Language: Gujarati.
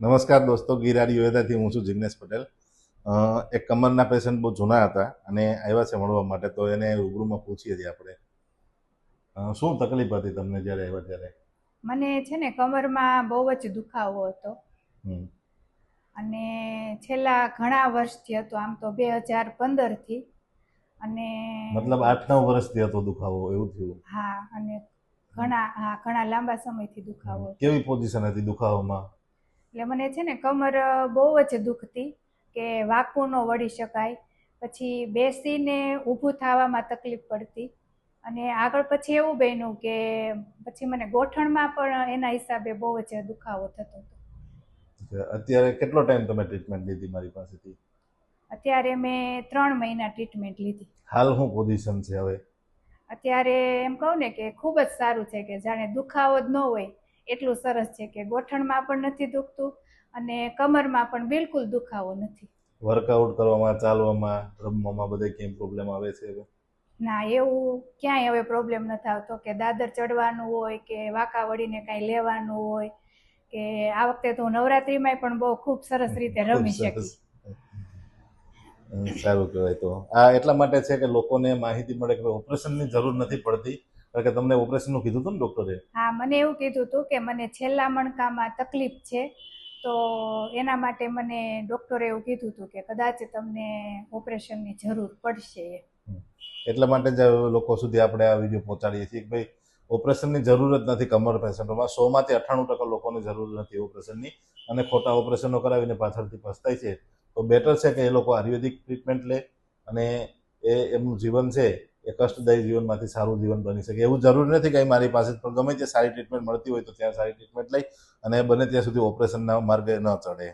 નમસ્કાર દોસ્તો, ગિરાડી યોદ્ધાથી હું છું જિગ્નેશ પટેલ. એક કમરના પેશન્ટ બહુ જૂના હતા અને આવ્યા છે મળવા માટે, તો એને રૂબરૂમાં પૂછીએ છીએ આપણે શું તકલીફ હતી તમને જ્યારે આવ્યા ત્યારે. મને છે ને કમરમાં બહુ જ દુખાવો હતો હમ. અને છેલ્લા ઘણા વર્ષથી હતો, આમ તો 2015થી. અને મતલબ 8-9 વર્ષથી હતો દુખાવો, એવું થયું? હા, અને ઘણા લાંબા સમયથી દુખાવો હતો. કેવી પોઝિશન હતી દુખાવામાં? એટલે મને છે ને કમર બહુ જ દુખતી કે વાંકું ન વળી શકાય, પછી બેસીને ઊભું થવામાં તકલીફ પડતી, અને આગળ પછી એવું બન્યું કે પછી મને ગોઠણમાં પણ એના હિસાબે બહુ જ દુખાવો થતો હતો. અત્યારે કેટલો ટાઈમ તમે ટ્રીટમેન્ટ લીધી મારી પાસેથી? અત્યારે મેં 3 મહિના ટ્રીટમેન્ટ લીધી. હાલ શું પોઝિશન છે હવે? અત્યારે એમ કહું ને કે ખૂબ જ સારું છે, કે જાણે દુખાવો જ ન હોય એટલું સરસ છે, કે ગોઠણમાં પણ નથી દુખતું અને કમરમાં પણ બિલકુલ દુખાવો નથી. વર્કઆઉટ કરવામાં, ચાલવામાં, રમવામાં બધે કેમ પ્રોબ્લેમ આવે છે હવે? ના, એવું ક્યાંય હવે પ્રોબ્લેમ નથી આવતો, કે દાદર ચડવાનું હોય કે વાંકા વળીને કાંઈ લેવાનું હોય, કે આ વખતે તો નવરાત્રિમાં પણ બહુ ખૂબ સરસ રીતે ખૂબ રમી સરસ. શકી. સારું કહેવાય. તો આ એટલા માટે છે કે લોકોને માહિતી મળે કે ઓપરેશનની જરૂર નથી પડતી. કારણ કે તમને ઓપરેશનનું કીધું હતું ને ડૉક્ટરે? હા, મને એવું કીધું હતું કે મને છેલ્લા મણકામાં તકલીફ છે, તો એના માટે મને ડૉક્ટરે એવું કીધું હતું કે કદાચ તમને ઓપરેશનની જરૂર પડશે. એટલા માટે જ લોકો સુધી આપણે આ વિડીયો પહોંચાડીએ છીએ કે ભાઈ ઓપરેશનની જરૂર જ નથી કમર પેશન્ટોમાં. 100માંથી 98% લોકોને જરૂર નથી ઓપરેશનની, અને ખોટા ઓપરેશનો કરાવીને પાછળથી પસ્તાય છે. તો બેટર છે કે એ લોકો આયુર્વેદિક ટ્રીટમેન્ટ લે અને એમનું જીવન છે એ કષ્ટદાયી જીવનમાંથી સારું જીવન બની શકે. એવું જરૂરી નથી કે મારી પાસે પણ ગમે તે સારી ટ્રીટમેન્ટ મળતી હોય તો ત્યાં સારી ટ્રીટમેન્ટ લઈ અને બને ત્યાં સુધી ઓપરેશનના માર્ગે ન ચડે.